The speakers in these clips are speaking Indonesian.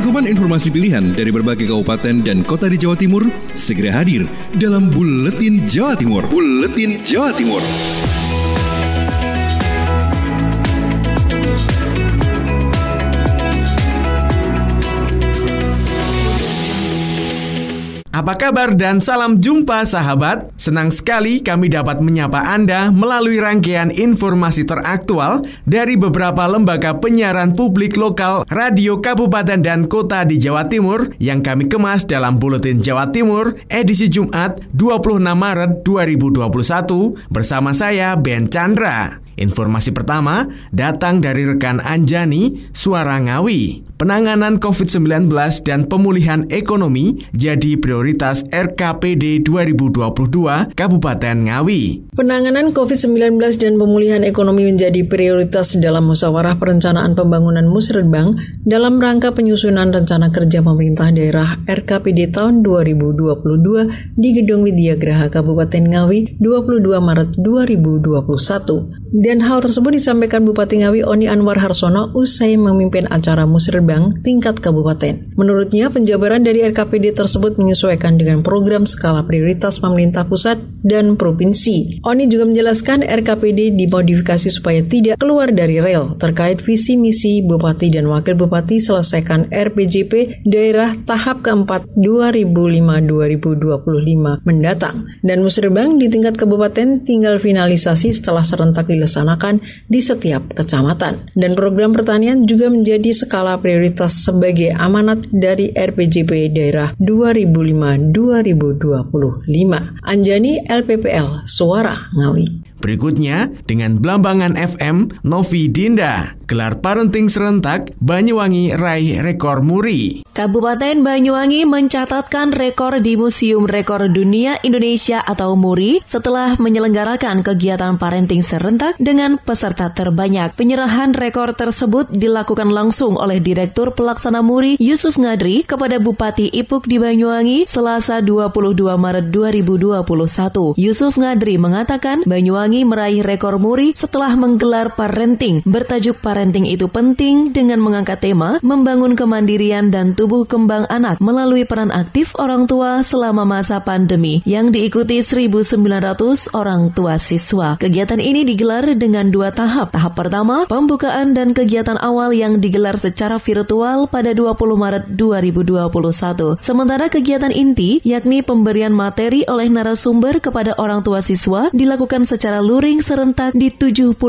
Rangkuman informasi pilihan dari berbagai kabupaten dan kota di Jawa Timur segera hadir dalam Buletin Jawa Timur. Buletin Jawa Timur. Apa kabar dan salam jumpa sahabat. Senang sekali kami dapat menyapa Anda melalui rangkaian informasi teraktual dari beberapa lembaga penyiaran publik lokal, radio kabupaten dan kota di Jawa Timur yang kami kemas dalam Buletin Jawa Timur edisi Jumat 26 Maret 2021 bersama saya Ben Chandra. Informasi pertama datang dari rekan Anjani, Suara Ngawi. Penanganan COVID-19 dan pemulihan ekonomi jadi prioritas RKPD 2022 Kabupaten Ngawi. Penanganan COVID-19 dan pemulihan ekonomi menjadi prioritas dalam musyawarah perencanaan pembangunan Musrebang dalam rangka penyusunan rencana kerja pemerintah daerah RKPD tahun 2022 di Gedung Widyagraha Kabupaten Ngawi 22 Maret 2021. Dan hal tersebut disampaikan Bupati Ngawi Oni Anwar Harsono usai memimpin acara Musrebang tingkat kabupaten. Menurutnya, penjabaran dari RKPD tersebut menyesuaikan dengan program skala prioritas pemerintah pusat dan provinsi. Oni juga menjelaskan RKPD dimodifikasi supaya tidak keluar dari rel terkait visi misi Bupati dan Wakil Bupati selesaikan RPJP daerah tahap keempat 2005-2025 mendatang. Dan Musrebang di tingkat kabupaten tinggal finalisasi setelah serentak dilaksanakan di setiap kecamatan. Dan program pertanian juga menjadi skala prioritas sebagai amanat dari RPJP daerah 2005-2025. Anjani, LPPL, Suara Ngawi. Berikutnya, dengan Blambangan FM, Novi Dinda, gelar parenting serentak, Banyuwangi raih rekor muri. Kabupaten Banyuwangi mencatatkan rekor di Museum Rekor Dunia Indonesia atau MURI setelah menyelenggarakan kegiatan parenting serentak dengan peserta terbanyak. Penyerahan rekor tersebut dilakukan langsung oleh Direktur Pelaksana MURI Yusuf Ngadri kepada Bupati Ipuk di Banyuwangi Selasa 22 Maret 2021. Yusuf Ngadri mengatakan Banyuwangi meraih rekor MURI setelah menggelar parenting bertajuk Parenting Itu Penting dengan mengangkat tema membangun kemandirian dan tumbuh kembang anak melalui peran aktif orang tua selama masa pandemi yang diikuti 1.900 orang tua siswa. Kegiatan ini digelar dengan 2 tahap. Tahap pertama, pembukaan dan kegiatan awal yang digelar secara virtual pada 20 Maret 2021. Sementara kegiatan inti yakni pemberian materi oleh narasumber kepada orang tua siswa dilakukan secara luring serentak di 75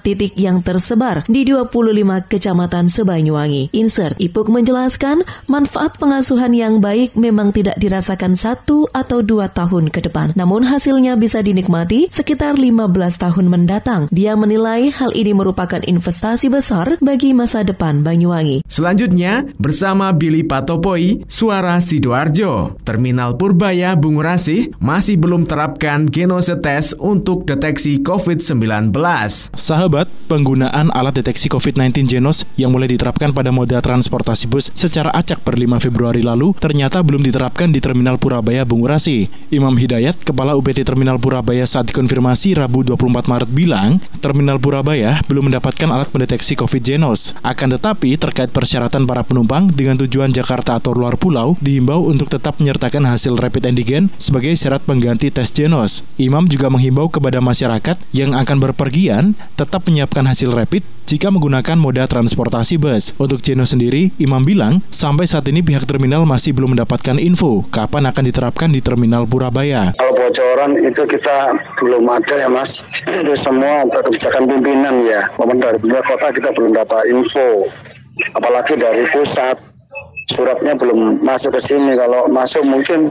titik yang tersebar di 25 kecamatan se-Banyuwangi. Insert Ipuk menjelaskan manfaat pengasuhan yang baik memang tidak dirasakan 1 atau 2 tahun ke depan, namun hasilnya bisa dinikmati sekitar 15 tahun mendatang. Dia menilai hal ini merupakan investasi besar bagi masa depan Banyuwangi. Selanjutnya, bersama Billy Patopoi, Suara Sidoarjo. Terminal Purbaya Bungurasih masih belum terapkan genose test untuk deteksi COVID-19. Sahabat, penggunaan alat deteksi COVID-19 Genos yang mulai diterapkan pada moda transportasi bus secara acak per 5 Februari lalu ternyata belum diterapkan di Terminal Purabaya Bungurasi. Imam Hidayat, Kepala UPT Terminal Purabaya saat dikonfirmasi Rabu 24 Maret bilang, Terminal Purabaya belum mendapatkan alat pendeteksi COVID Genos. Akan tetapi, terkait persyaratan para penumpang dengan tujuan Jakarta atau luar pulau, dihimbau untuk tetap menyertakan hasil rapid antigen sebagai syarat pengganti tes Genos. Imam juga menghimbau kepada masyarakat yang akan berpergian tetap menyiapkan hasil rapid jika menggunakan moda transportasi bus. Untuk Genos sendiri, Imam bilang sampai saat ini pihak terminal masih belum mendapatkan info kapan akan diterapkan di Terminal Purabaya. Kalau bocoran itu kita belum ada ya Mas. Itu semua kebijakan pimpinan ya. Dari pemerintah kota kita belum dapat info. Apalagi dari pusat. Suratnya belum masuk ke sini. Kalau masuk mungkin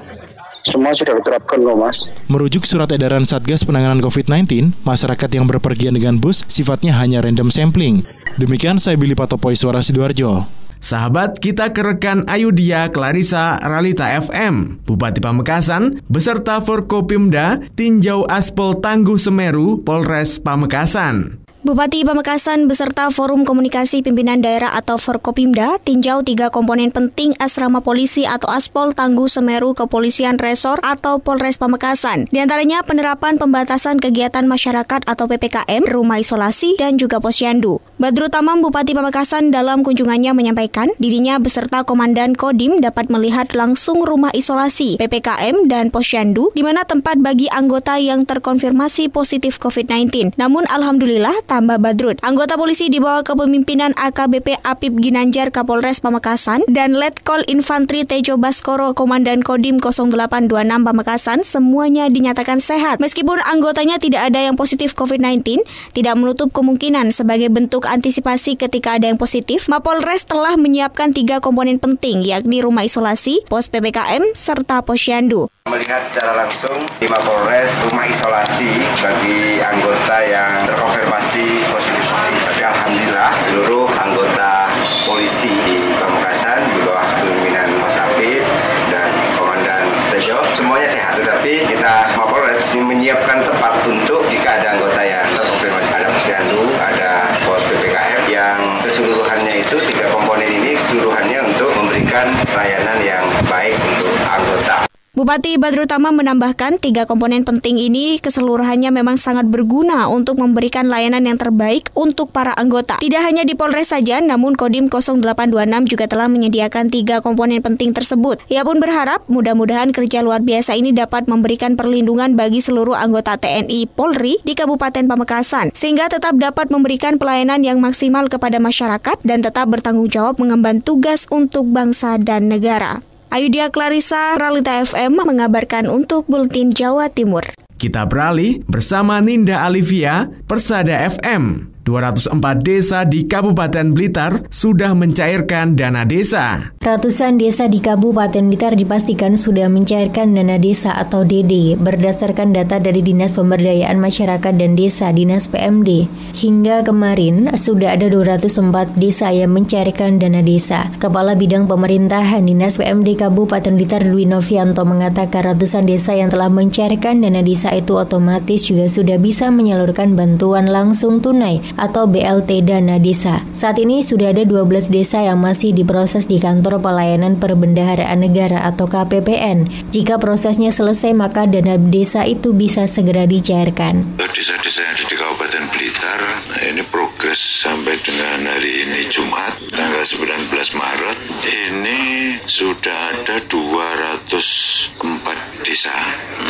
semua sudah diterapkan loh Mas. Merujuk surat edaran Satgas Penanganan COVID-19, masyarakat yang berpergian dengan bus sifatnya hanya random sampling. Demikian saya Billy Patopoi, Suara Sidoarjo. Sahabat, kita ke rekan Ayudia Clarissa Ralita FM. Bupati Pamekasan beserta Forkopimda tinjau aspal Tangguh Semeru Polres Pamekasan. Bupati Pamekasan beserta Forum Komunikasi Pimpinan Daerah atau Forkopimda tinjau 3 komponen penting asrama polisi atau Aspol Tangguh Semeru Kepolisian Resor atau Polres Pamekasan. Di antaranya penerapan pembatasan kegiatan masyarakat atau PPKM, rumah isolasi, dan juga posyandu. Badrut Tamam, Bupati Pamekasan dalam kunjungannya menyampaikan dirinya beserta Komandan Kodim dapat melihat langsung rumah isolasi, PPKM, dan posyandu di mana tempat bagi anggota yang terkonfirmasi positif COVID-19. Namun alhamdulillah, tambah Badrut, anggota polisi di bawah kepemimpinan AKBP Apip Ginanjar Kapolres Pamekasan dan Letkol Infantri Tejo Baskoro Komandan Kodim 0826 Pamekasan semuanya dinyatakan sehat. Meskipun anggotanya tidak ada yang positif COVID-19, tidak menutup kemungkinan sebagai bentuk antisipasi ketika ada yang positif, Mapolres telah menyiapkan 3 komponen penting yakni rumah isolasi, pos PPKM, serta posyandu. Melihat secara langsung di Mapolres rumah isolasi bagi anggota yang terkonfirmasi positif. Tapi alhamdulillah seluruh anggota polisi di Pamekasan di bawah kepemimpinan Mas Apip dan Komandan Tejo semuanya sehat. Tetapi kita Mapolres menyiapkan tempat untuk jika ada anggota yang terkonfirmasi, ada posyandu, ada pos PPKM yang keseluruhannya itu 3 komponen ini keseluruhannya untuk memberikan pelayanan yang baik untuk anggota. Bupati Badrut Tamam menambahkan 3 komponen penting ini keseluruhannya memang sangat berguna untuk memberikan layanan yang terbaik untuk para anggota. Tidak hanya di Polres saja, namun Kodim 0826 juga telah menyediakan 3 komponen penting tersebut. Ia pun berharap mudah-mudahan kerja luar biasa ini dapat memberikan perlindungan bagi seluruh anggota TNI Polri di Kabupaten Pamekasan, sehingga tetap dapat memberikan pelayanan yang maksimal kepada masyarakat dan tetap bertanggung jawab mengemban tugas untuk bangsa dan negara. Ayudia Clarissa, Realita FM mengabarkan untuk Buletin Jawa Timur. Kita beralih bersama Ninda Alivia, Persada FM. 204 desa di Kabupaten Blitar sudah mencairkan dana desa. Ratusan desa di Kabupaten Blitar dipastikan sudah mencairkan dana desa atau DD berdasarkan data dari Dinas Pemberdayaan Masyarakat dan Desa Dinas PMD. Hingga kemarin sudah ada 204 desa yang mencairkan dana desa. Kepala Bidang Pemerintahan Dinas PMD Kabupaten Blitar Dwi Novianto mengatakan ratusan desa yang telah mencairkan dana desa itu otomatis juga sudah bisa menyalurkan bantuan langsung tunai atau BLT dana desa. Saat ini sudah ada 12 desa yang masih diproses di Kantor Pelayanan Perbendaharaan Negara atau KPPN. Jika prosesnya selesai, maka dana desa itu bisa segera dicairkan. Desa-desa yang ada di Kabupaten Blitar, ini progres sampai dengan hari ini Jumat, tanggal 19 Maret, ini sudah ada 204 desa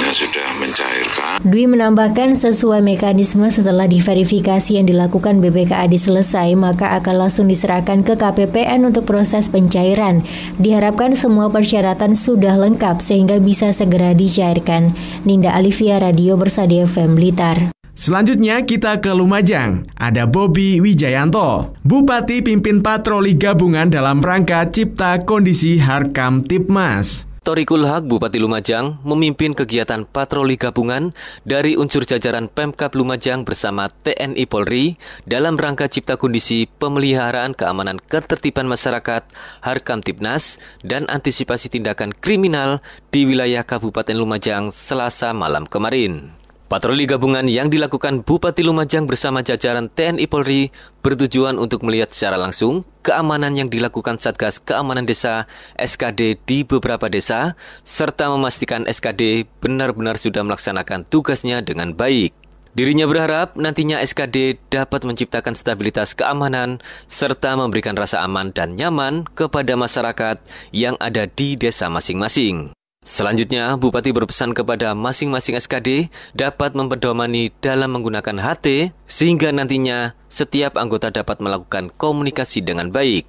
yang sudah mencairkan. Dwi menambahkan sesuai mekanisme setelah diverifikasi yang dilakukan BPKAD selesai, maka akan langsung diserahkan ke KPPN untuk proses pencairan. Diharapkan semua persyaratan sudah lengkap sehingga bisa segera dicairkan. Ninda Alivia, Radio Persada FM Blitar. Selanjutnya kita ke Lumajang. Ada Bobi Wijayanto, Bupati pimpin patroli gabungan dalam rangka Cipta Kondisi Harkam Tipmas. Thoriqul Haq, Bupati Lumajang, memimpin kegiatan patroli gabungan dari unsur jajaran Pemkab Lumajang bersama TNI Polri dalam rangka cipta kondisi pemeliharaan keamanan ketertiban masyarakat, Harkam Tipnas, dan antisipasi tindakan kriminal di wilayah Kabupaten Lumajang Selasa malam kemarin. Patroli gabungan yang dilakukan Bupati Lumajang bersama jajaran TNI Polri bertujuan untuk melihat secara langsung keamanan yang dilakukan Satgas Keamanan Desa SKD di beberapa desa, serta memastikan SKD benar-benar sudah melaksanakan tugasnya dengan baik. Dirinya berharap nantinya SKD dapat menciptakan stabilitas keamanan serta memberikan rasa aman dan nyaman kepada masyarakat yang ada di desa masing-masing. Selanjutnya, Bupati berpesan kepada masing-masing SKD dapat mempedomani dalam menggunakan HT sehingga nantinya setiap anggota dapat melakukan komunikasi dengan baik.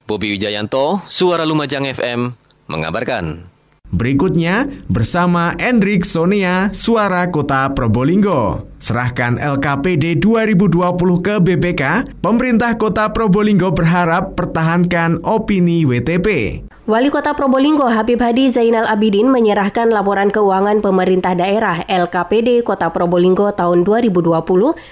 Bobi Wijayanto, Suara Lumajang FM, mengabarkan. Berikutnya, bersama Endrik Sonia, Suara Kota Probolinggo. Serahkan LKPD 2020 ke BPK, pemerintah Kota Probolinggo berharap pertahankan opini WTP. Wali Kota Probolinggo Habib Hadi Zainal Abidin menyerahkan laporan keuangan pemerintah daerah LKPD Kota Probolinggo tahun 2020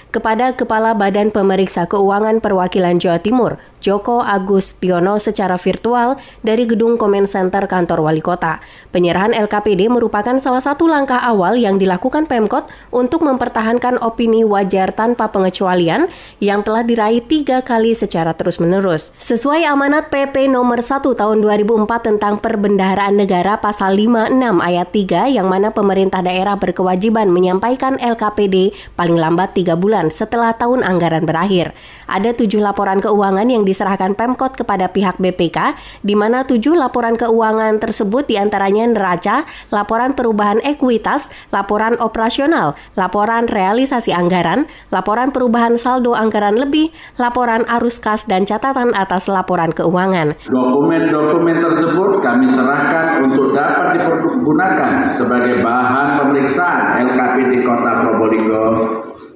kepada Kepala Badan Pemeriksa Keuangan Perwakilan Jawa Timur, Joko Agustiono secara virtual dari Gedung Comment Center Kantor Wali Kota. Penyerahan LKPD merupakan salah satu langkah awal yang dilakukan Pemkot untuk mempertahankan opini wajar tanpa pengecualian yang telah diraih 3 kali secara terus-menerus. Sesuai amanat PP nomor 1 tahun 2004 tentang Perbendaharaan Negara pasal 56 ayat 3 yang mana pemerintah daerah berkewajiban menyampaikan LKPD paling lambat 3 bulan setelah tahun anggaran berakhir. Ada 7 laporan keuangan yang diserahkan Pemkot kepada pihak BPK, di mana 7 laporan keuangan tersebut diantaranya neraca, laporan perubahan ekuitas, laporan operasional, laporan realisasi anggaran, laporan perubahan saldo anggaran lebih, laporan arus kas dan catatan atas laporan keuangan. Dokumen-dokumen tersebut kami serahkan untuk dapat dipergunakan sebagai bahan pemeriksaan LKPD Kota Probolinggo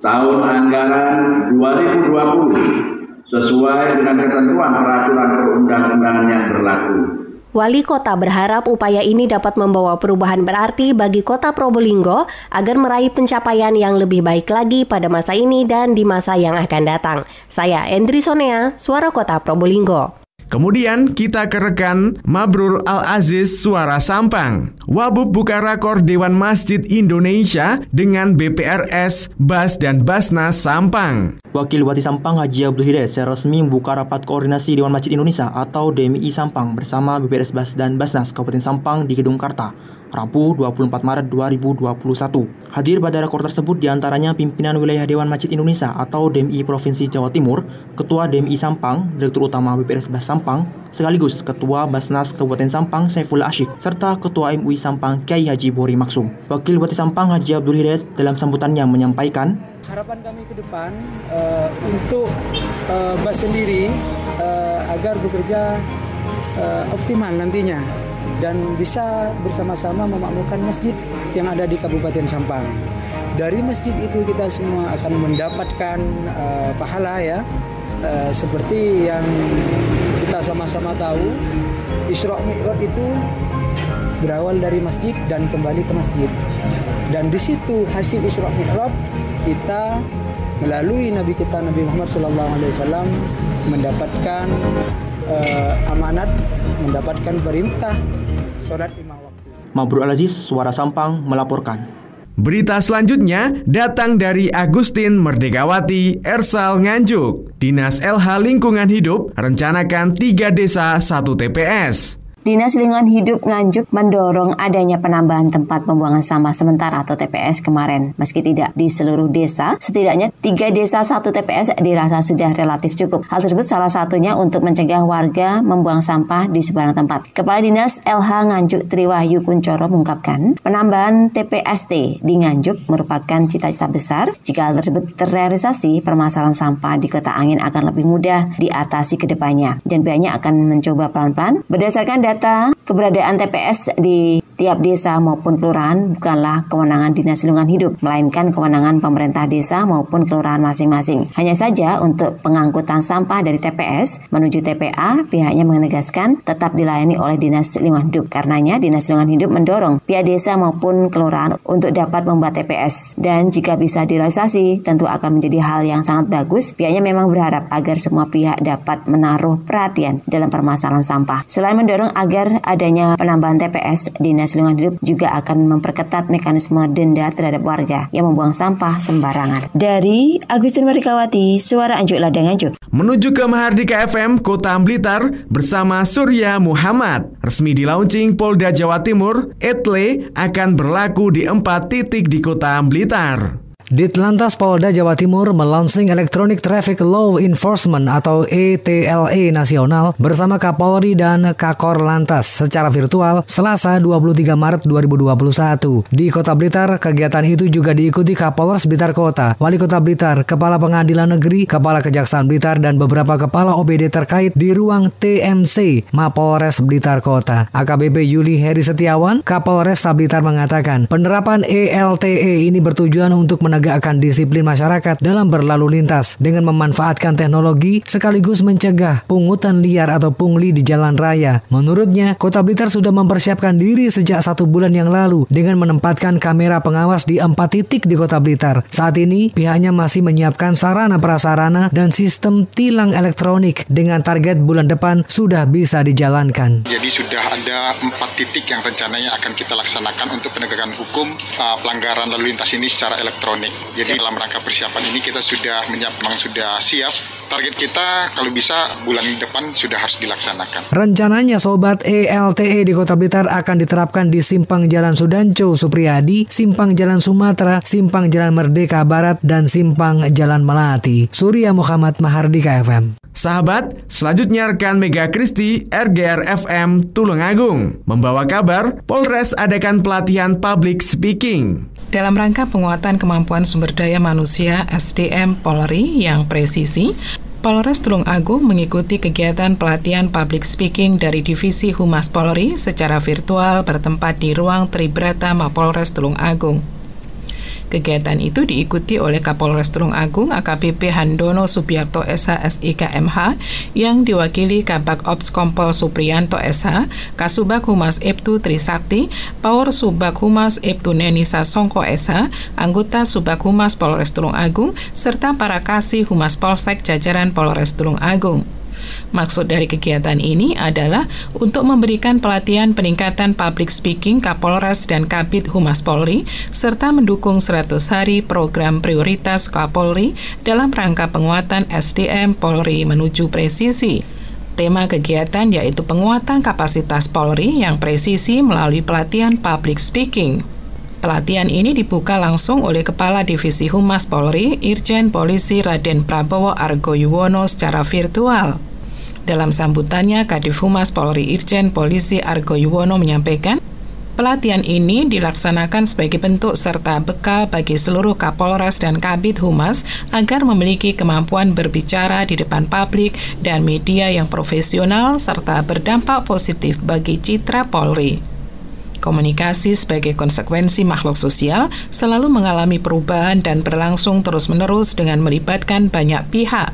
tahun anggaran 2020 sesuai dengan ketentuan peraturan perundang-undangan yang berlaku. Wali Kota berharap upaya ini dapat membawa perubahan berarti bagi Kota Probolinggo agar meraih pencapaian yang lebih baik lagi pada masa ini dan di masa yang akan datang. Saya Endri Sonea, Suara Kota Probolinggo. Kemudian kita ke rekan Mabrur Al-Aziz Suara Sampang. Wabub buka rakor Dewan Masjid Indonesia dengan BPRS, BAS, dan Basnas Sampang. Wakil Bupati Sampang Haji Abdul Hidayat secara resmi membuka rapat koordinasi Dewan Masjid Indonesia atau DMI Sampang bersama BPRS, BAS, dan Basnas Kabupaten Sampang di Gedung Karta, Rabu 24 Maret 2021. Hadir pada rakor tersebut diantaranya pimpinan wilayah Dewan Masjid Indonesia atau DMI Provinsi Jawa Timur, Ketua DMI Sampang, Direktur Utama BPRS BAS Sampang, sekaligus Ketua Basnas Kabupaten Sampang Saifullah Asyik, serta Ketua MUI Sampang Kiai Haji Bohri Maksum. Wakil Bupati Sampang Haji Abdul Hidayat dalam sambutannya menyampaikan, harapan kami ke depan untuk BAS sendiri agar bekerja optimal nantinya dan bisa bersama-sama memakmurkan masjid yang ada di Kabupaten Sampang. Dari masjid itu kita semua akan mendapatkan pahala ya, seperti yang kita sama-sama tahu, Isra Mi'raj itu berawal dari masjid dan kembali ke masjid. Dan di situ hasil Isra Mi'raj kita melalui Nabi kita Nabi Muhammad SAW mendapatkan amanat, mendapatkan perintah sholat 5 waktu. Mabrur Al-Aziz, Suara Sampang melaporkan. Berita selanjutnya datang dari Agustin Merdekawati Ersal Nganjuk. Dinas LH Lingkungan Hidup rencanakan 3 desa 1 TPS. Dinas Lingkungan Hidup Nganjuk mendorong adanya penambahan tempat pembuangan sampah sementara atau TPS kemarin. Meski tidak di seluruh desa, setidaknya 3 desa 1 TPS dirasa sudah relatif cukup. Hal tersebut salah satunya untuk mencegah warga membuang sampah di sembarang tempat. Kepala Dinas LH Nganjuk Triwahyu Kuncoro mengungkapkan, penambahan TPST di Nganjuk merupakan cita-cita besar. Jika hal tersebut terrealisasi, permasalahan sampah di Kota Angin akan lebih mudah diatasi ke depannya. Dan pihaknya akan mencoba pelan-pelan berdasarkan data keberadaan TPS di tiap desa maupun kelurahan bukanlah kewenangan Dinas Lingkungan Hidup, melainkan kewenangan pemerintah desa maupun kelurahan masing-masing. Hanya saja untuk pengangkutan sampah dari TPS menuju TPA, pihaknya menegaskan tetap dilayani oleh Dinas Lingkungan Hidup. Karenanya Dinas Lingkungan Hidup mendorong pihak desa maupun kelurahan untuk dapat membuat TPS. Dan jika bisa direalisasi, tentu akan menjadi hal yang sangat bagus. Pihaknya memang berharap agar semua pihak dapat menaruh perhatian dalam permasalahan sampah. Selain mendorong agar adanya penambahan TPS, Dinas Lingkungan Hidup juga akan memperketat mekanisme denda terhadap warga yang membuang sampah sembarangan. Dari Agustin Merdekawati, Suara Anjuk Ladang Anjuk. Menuju ke Mahardika FM Kota Blitar bersama Surya Muhammad. Resmi di launching Polda Jawa Timur, ETLE akan berlaku di 4 titik di Kota Blitar. Ditlantas Polda Jawa Timur melaunching Electronic Traffic Law Enforcement atau ETLE nasional bersama Kapolri dan Kakor Lantas secara virtual Selasa 23 Maret 2021. Di Kota Blitar, kegiatan itu juga diikuti Kapolres Blitar Kota, Wali Kota Blitar, Kepala Pengadilan Negeri, Kepala Kejaksaan Blitar, dan beberapa kepala OPD terkait di ruang TMC Mapolres Blitar Kota. AKBP Yuli Heri Setiawan, Kapolres Blitar mengatakan penerapan ELTE ini bertujuan untuk menegakkan menegakkan disiplin masyarakat dalam berlalu lintas dengan memanfaatkan teknologi sekaligus mencegah pungutan liar atau pungli di jalan raya. Menurutnya, Kota Blitar sudah mempersiapkan diri sejak 1 bulan yang lalu dengan menempatkan kamera pengawas di 4 titik di Kota Blitar. Saat ini, pihaknya masih menyiapkan sarana prasarana dan sistem tilang elektronik dengan target bulan depan sudah bisa dijalankan. Jadi sudah ada 4 titik yang rencananya akan kita laksanakan untuk penegakan hukum pelanggaran lalu lintas ini secara elektronik. Jadi dalam rangka persiapan ini kita memang sudah siap. Target kita kalau bisa bulan depan sudah harus dilaksanakan. Rencananya Sobat ELTE di Kota Blitar akan diterapkan di Simpang Jalan Sudanco Supriyadi, Simpang Jalan Sumatera, Simpang Jalan Merdeka Barat, dan Simpang Jalan Melati. Surya Muhammad, Mahardika FM. Sahabat, selanjutnya rekan Mega Kristi RGR FM Tulungagung membawa kabar Polres adakan pelatihan public speaking. Dalam rangka penguatan kemampuan sumber daya manusia SDM Polri yang presisi, Polres Tulungagung mengikuti kegiatan pelatihan public speaking dari Divisi Humas Polri secara virtual bertempat di ruang Tribrata Mapolres Tulungagung. Kegiatan itu diikuti oleh Kapolres Tulungagung AKBP Handono Subiakto SH SIKMH yang diwakili Kabak Ops Kompol Supriyanto SH, Kasubag Humas Ibtu Trisakti, Paur Subag Humas Ibtu Neni Sasongko SH, anggota Subag Humas Polres Tulungagung, serta para kasih Humas Polsek jajaran Polres Tulungagung. Maksud dari kegiatan ini adalah untuk memberikan pelatihan peningkatan public speaking Kapolres dan Kabid Humas Polri, serta mendukung 100 hari program prioritas Kapolri dalam rangka penguatan SDM Polri menuju presisi. Tema kegiatan yaitu penguatan kapasitas Polri yang presisi melalui pelatihan public speaking. Pelatihan ini dibuka langsung oleh Kepala Divisi Humas Polri, Irjen Polisi Raden Prabowo Argoyuwono secara virtual. Dalam sambutannya, Kadif Humas Polri Irjen Polisi Argoyuwono menyampaikan, pelatihan ini dilaksanakan sebagai bentuk serta bekal bagi seluruh Kapolres dan Kabid Humas agar memiliki kemampuan berbicara di depan publik dan media yang profesional serta berdampak positif bagi citra Polri. Komunikasi sebagai konsekuensi makhluk sosial selalu mengalami perubahan dan berlangsung terus-menerus dengan melibatkan banyak pihak.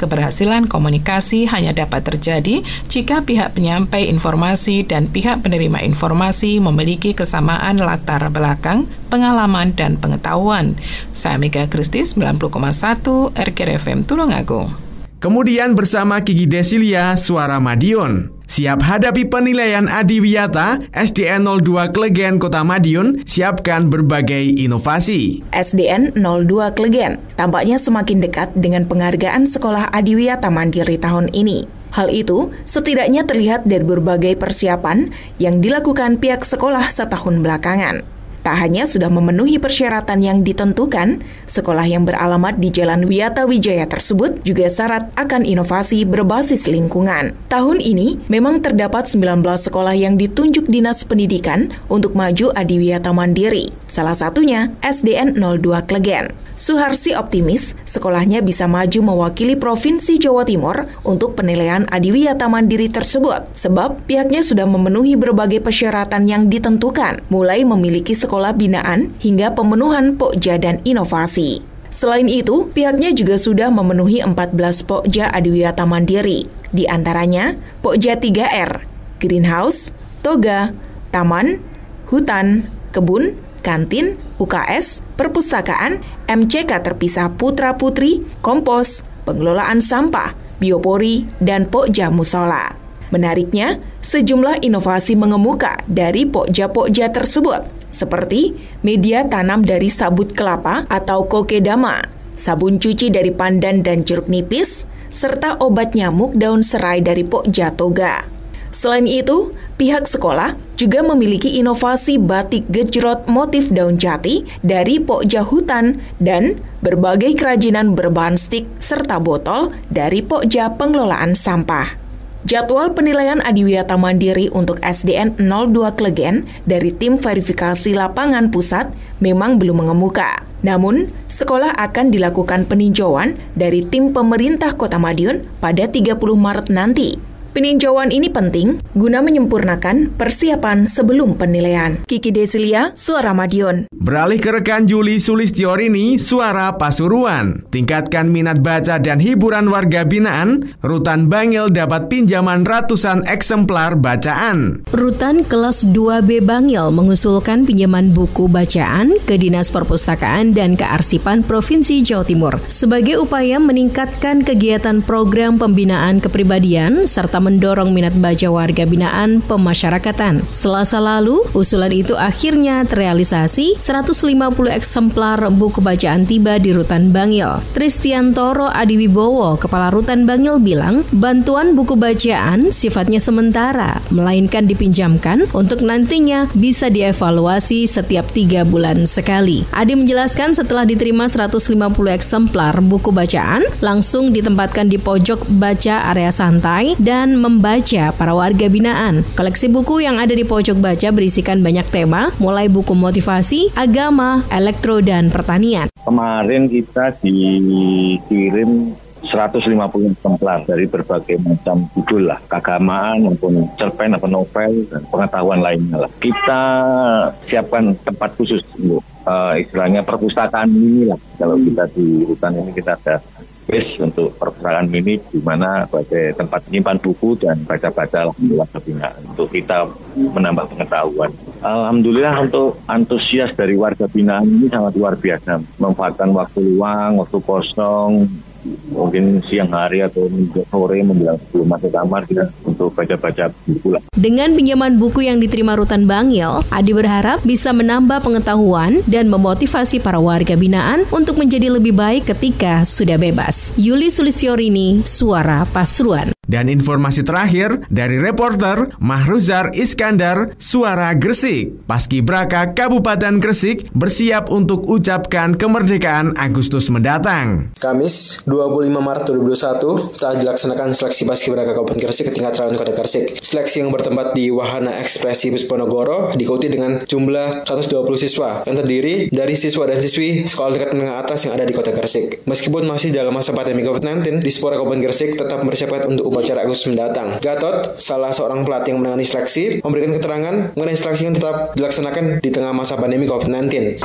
Keberhasilan komunikasi hanya dapat terjadi jika pihak penyampai informasi dan pihak penerima informasi memiliki kesamaan latar belakang, pengalaman, dan pengetahuan. Saya Mega Kristi 90,1 RGR FM Tulungagung. Kemudian bersama Kiki Desilia, Suara Madiun. Siap hadapi penilaian Adiwiyata, SDN 02 Klegen Kota Madiun siapkan berbagai inovasi. SDN 02 Klegen tampaknya semakin dekat dengan penghargaan Sekolah Adiwiyata Mandiri tahun ini. Hal itu setidaknya terlihat dari berbagai persiapan yang dilakukan pihak sekolah setahun belakangan. Tak hanya sudah memenuhi persyaratan yang ditentukan, sekolah yang beralamat di Jalan Wiyata Wijaya tersebut juga syarat akan inovasi berbasis lingkungan. Tahun ini memang terdapat 19 sekolah yang ditunjuk Dinas Pendidikan untuk maju Adiwiyata Mandiri. Salah satunya SDN 02 Klegen. Suharsi optimis sekolahnya bisa maju mewakili Provinsi Jawa Timur untuk penilaian Adiwiyata Mandiri tersebut, sebab pihaknya sudah memenuhi berbagai persyaratan yang ditentukan, mulai memiliki sekolah binaan hingga pemenuhan pokja dan inovasi. Selain itu, pihaknya juga sudah memenuhi 14 pokja Adiwiyata Mandiri, di antaranya pokja 3R, greenhouse, toga, taman, hutan, kebun, kantin, UKS, perpustakaan, MCK terpisah putra-putri, kompos, pengelolaan sampah, biopori, dan pokja musola. Menariknya, sejumlah inovasi mengemuka dari pokja-pokja tersebut, seperti media tanam dari sabut kelapa atau kokedama, sabun cuci dari pandan dan jeruk nipis, serta obat nyamuk daun serai dari pokja toga. Selain itu, pihak sekolah juga memiliki inovasi batik gejrot motif daun jati dari pokja hutan dan berbagai kerajinan berbahan stik serta botol dari pokja pengelolaan sampah. Jadwal penilaian Adiwiyata Mandiri untuk SDN 02 Klegen dari tim verifikasi lapangan pusat memang belum mengemuka. Namun, sekolah akan dilakukan peninjauan dari tim pemerintah Kota Madiun pada 30 Maret nanti. Peninjauan ini penting guna menyempurnakan persiapan sebelum penilaian. Kiki Desilia, Suara Madiun. Beralih ke rekan Juli Sulistiorini, Suara Pasuruan. Tingkatkan minat baca dan hiburan warga binaan, Rutan Bangil dapat pinjaman ratusan eksemplar bacaan. Rutan kelas 2B Bangil mengusulkan pinjaman buku bacaan ke Dinas Perpustakaan dan Kearsipan Provinsi Jawa Timur sebagai upaya meningkatkan kegiatan program pembinaan kepribadian serta mendorong minat baca warga binaan pemasyarakatan. Selasa lalu, usulan itu akhirnya terrealisasi. 150 eksemplar buku bacaan tiba di Rutan Bangil. Tristiantoro Adiwibowo, Kepala Rutan Bangil bilang, bantuan buku bacaan sifatnya sementara, melainkan dipinjamkan untuk nantinya bisa dievaluasi setiap 3 bulan sekali. Adi menjelaskan setelah diterima 150 eksemplar buku bacaan, langsung ditempatkan di pojok baca area santai dan membaca para warga binaan. Koleksi buku yang ada di pojok baca berisikan banyak tema, mulai buku motivasi, agama, elektro, dan pertanian. Kemarin kita dikirim 150 eksemplar dari berbagai macam judul lah, keagamaan maupun cerpen atau novel dan pengetahuan lainnya lah. Kita siapkan tempat khusus untuk istilahnya perpustakaan mini lah. Kalau kita di hutan ini kita ada space untuk perpustakaan mini di mana sebagai tempat menyimpan buku dan baca-baca warga binaan untuk kita menambah pengetahuan. Alhamdulillah untuk antusias dari warga binaan ini sangat luar biasa. Memanfaatkan waktu luang, waktu kosong, mungkin siang hari atau sore menjelang sebelum masuk kamar kita untuk baca-baca buku lah. Dengan pinjaman buku yang diterima Rutan Bangil, Adi berharap bisa menambah pengetahuan dan memotivasi para warga binaan untuk menjadi lebih baik ketika sudah bebas. Yuli Sulistiorini, Suara Pasuruan. Dan informasi terakhir dari reporter Mahruzar Iskandar, Suara Gresik. Paskibraka Kabupaten Gresik bersiap untuk ucapkan kemerdekaan Agustus mendatang. Kamis 25 Maret 2021 telah dilaksanakan seleksi Paskibraka Kabupaten Gresik ke tingkat rayon Kota Gresik. Seleksi yang bertempat di Wahana Ekspresi Pusponegoro diikuti dengan jumlah 120 siswa yang terdiri dari siswa dan siswi sekolah tingkat menengah atas yang ada di Kota Gresik. Meskipun masih dalam masa pandemi COVID-19, Dispora Kabupaten Gresik tetap mempersiapkan untuk upacara Agustus mendatang. Gatot, salah seorang pelatih yang menangani seleksi, memberikan keterangan mengenai seleksi yang tetap dilaksanakan di tengah masa pandemi COVID-19.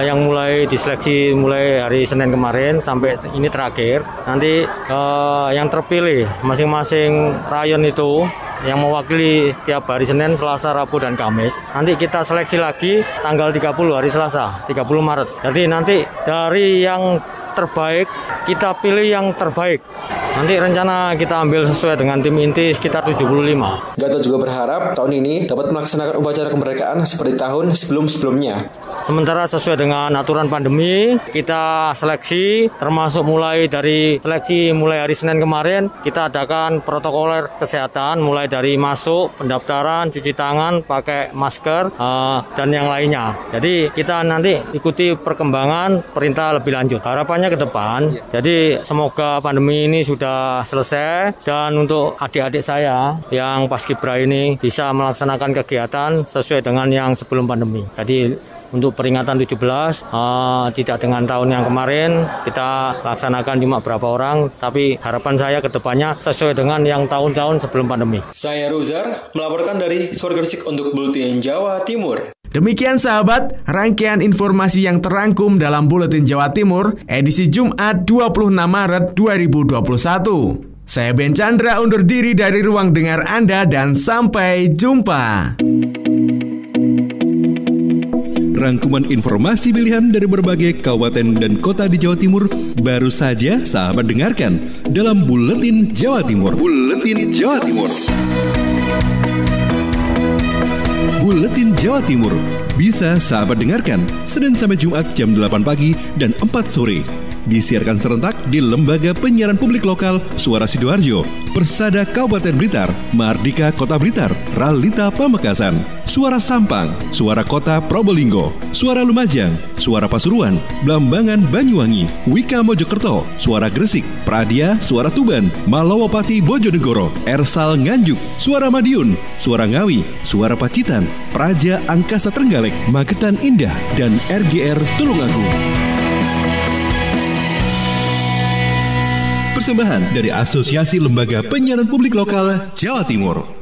Yang mulai diseleksi mulai hari Senin kemarin sampai ini terakhir, nanti yang terpilih masing-masing rayon itu yang mewakili setiap hari Senin, Selasa, Rabu, dan Kamis. Nanti kita seleksi lagi tanggal 30 hari Selasa, 30 Maret. Jadi nanti dari yang terbaik, kita pilih yang terbaik. Nanti rencana kita ambil sesuai dengan tim inti sekitar 75. Gatot juga berharap tahun ini dapat melaksanakan upacara kemerdekaan seperti tahun sebelum-sebelumnya. Sementara sesuai dengan aturan pandemi, kita seleksi termasuk mulai dari seleksi mulai hari Senin kemarin, kita adakan protokoler kesehatan mulai dari masuk, pendaftaran, cuci tangan, pakai masker, dan yang lainnya. Jadi kita nanti ikuti perkembangan perintah lebih lanjut. Harapannya ke depan, jadi semoga pandemi ini sudah selesai dan untuk adik-adik saya yang paskibra ini bisa melaksanakan kegiatan sesuai dengan yang sebelum pandemi. Jadi untuk peringatan 17 tidak dengan tahun yang kemarin kita laksanakan cuma berapa orang, tapi harapan saya ke depannya sesuai dengan yang tahun-tahun sebelum pandemi. Saya Ruzar melaporkan dari Suara Gresik untuk Buletin Jawa Timur. Demikian sahabat, rangkaian informasi yang terangkum dalam Buletin Jawa Timur edisi Jumat 26 Maret 2021. Saya Ben Chandra undur diri dari ruang dengar Anda dan sampai jumpa. Rangkuman informasi pilihan dari berbagai kabupaten dan kota di Jawa Timur baru saja sahabat dengarkan dalam Buletin Jawa Timur. Buletin Jawa Timur. Buletin Jawa Timur bisa sahabat dengarkan Senin sampai Jumat jam 8 pagi dan 4 sore. Disiarkan serentak di Lembaga Penyiaran Publik Lokal Suara Sidoarjo, Persada Kabupaten Blitar, Mardika Kota Blitar, Ralita Pamekasan, Suara Sampang, Suara Kota Probolinggo, Suara Lumajang, Suara Pasuruan, Blambangan Banyuwangi, Wika Mojokerto, Suara Gresik, Pradia, Suara Tuban, Malowopati Bojonegoro, Ersal Nganjuk, Suara Madiun, Suara Ngawi, Suara Pacitan, Praja Angkasa Trenggalek, Magetan Indah, dan RGR Tulungagung. persembahan dari Asosiasi Lembaga Penyiaran Publik Lokal Jawa Timur.